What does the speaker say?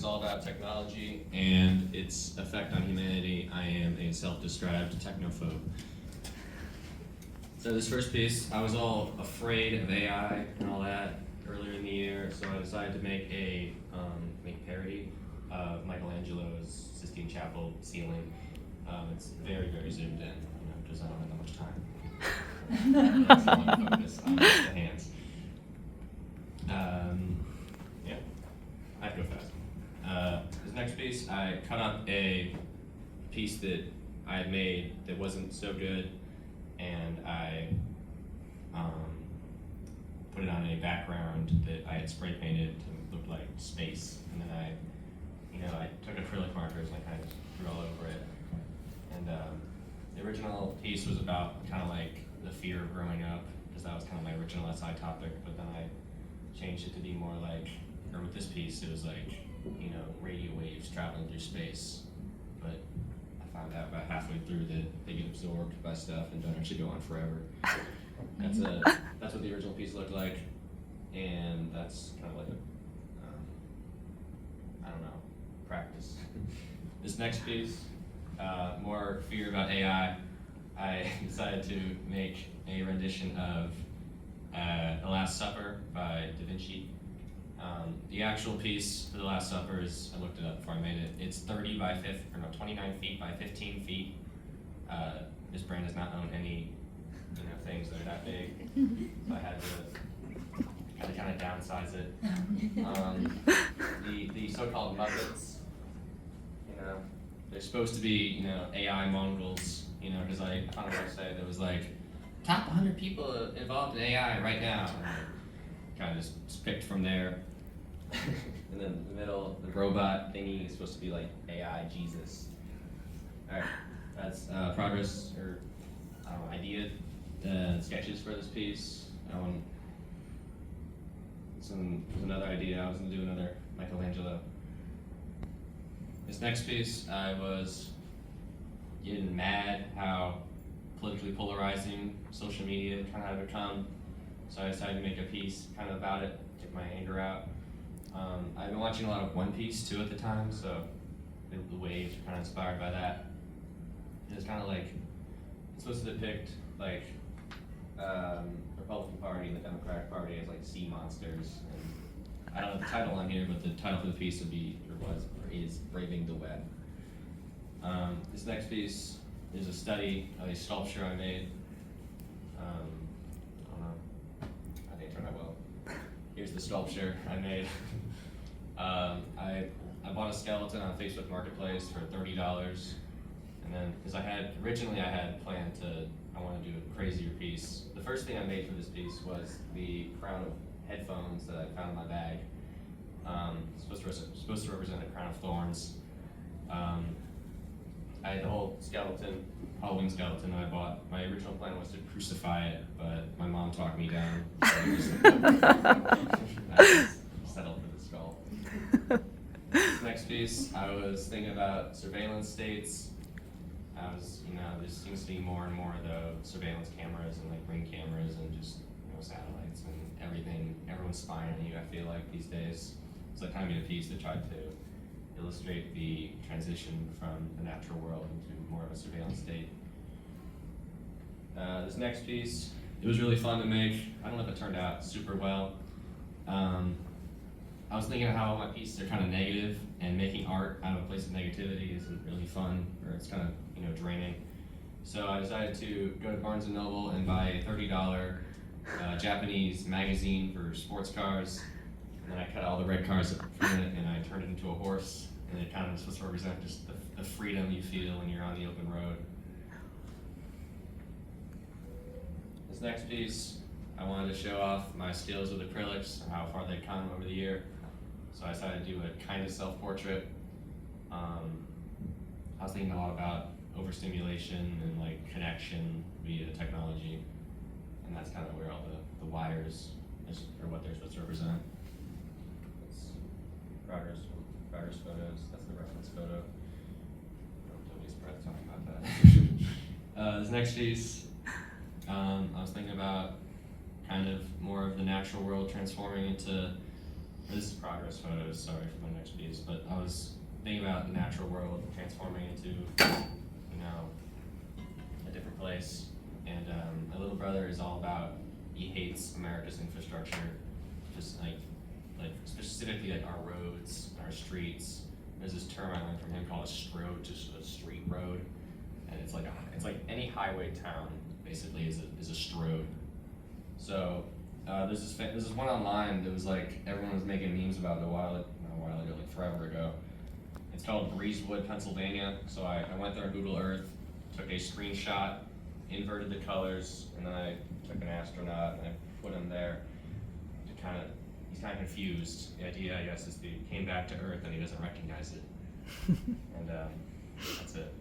is all about technology and its effect on humanity. I am a self-described technophobe. So this first piece, I was all afraid of AI and all that earlier in the year, so I decided to make a parody of Michelangelo's Sistine Chapel ceiling. It's very, very zoomed in, because I don't have that much time. That's the one focus on the hands. Yeah, I have to go fast. This next piece, I cut up a piece that I had made that wasn't so good, and I put it on a background that I had spray painted to look like space, and then I took acrylic markers and I kind of drew all over it. And the original piece was about kind of like the fear of growing up, because that was kind of my original SI topic, but then I changed it to be more like, or with this piece, it was like, radio waves traveling through space. But I found out about halfway through that they get absorbed by stuff and don't actually go on forever. That's what the original piece looked like, and that's kind of like a, practice. This next piece, more fear about AI. I decided to make a rendition of The Last Supper by Da Vinci. The actual piece for The Last Supper is, I looked it up before I made it, it's 29 feet by 15 feet. This brand does not own any things that are that big, so I had to kind of downsize it. The so-called Muppets, they're supposed to be, AI Mongols, because I found a website that was like, top 100 people involved in AI right now. And I kind of just picked from there. And then in the middle, the robot thingy is supposed to be like AI Jesus. All right, that's progress, or idea sketches for this piece. There's another idea. I was going to do another Michelangelo. This next piece, I was getting mad how politically polarizing social media kind of had become. So I decided to make a piece kind of about it, get my anger out. I've been watching a lot of One Piece too at the time, so the waves are kind of inspired by that. It's kind of like, it's supposed to depict like Republican Party and the Democratic Party as like sea monsters. And I don't have the title on here, but the title for the piece would be, is Braving the Web. This next piece is a study of a sculpture I made. I don't know, I think it turned out well. Here's the sculpture I made. I bought a skeleton on Facebook Marketplace for $30, and then because originally I had planned I want to do a crazier piece. The first thing I made for this piece was the crown of headphones that I found in my bag. Supposed to represent a crown of thorns. I had the whole skeleton, Halloween skeleton that I bought. My original plan was to crucify it, but my mom talked me down. So I just settled for the skull. This next piece, I was thinking about surveillance states. There seems to be more and more of the surveillance cameras and like ring cameras and just satellites and everything. Everyone's spying on you, I feel like, these days. So I kind of made a piece that tried to illustrate the transition from the natural world into more of a surveillance state. This next piece, it was really fun to make. I don't know if it turned out super well. I was thinking of how all my pieces are kind of negative, and making art out of a place of negativity isn't really fun, or it's kind of draining. So I decided to go to Barnes & Noble and buy a $30 Japanese magazine for sports cars. And then I cut all the red cars from it and I turned it into a horse, and it kind of was supposed to represent just the freedom you feel when you're on the open road. This next piece, I wanted to show off my skills with acrylics and how far they've come over the year. So I decided to do a kind of self-portrait. I was thinking a lot about overstimulation and like connection via technology, and that's kind of where all the wires are what they're supposed to represent. Progress photos, that's the reference photo. Don't waste breath talking about that. This next piece, I was thinking about kind of more of the natural world transforming into, this is progress photos, sorry for my next piece, but I thinking about the natural world transforming into, you know, a different place. And my little brother is all about, he hates America's infrastructure, just like specifically like our roads, our streets. There's this term I learned from him called a strode, just a street road, and it's like any highway town basically is a strode. So there's this one online that was like everyone was making memes about it not a while ago, like forever ago. It's called Breezewood, Pennsylvania. So I went there on Google Earth, took a screenshot, inverted the colors, and then I took an astronaut and I put him there to he's kind of confused. The idea, I guess, is he came back to Earth and he doesn't recognize it. And that's it.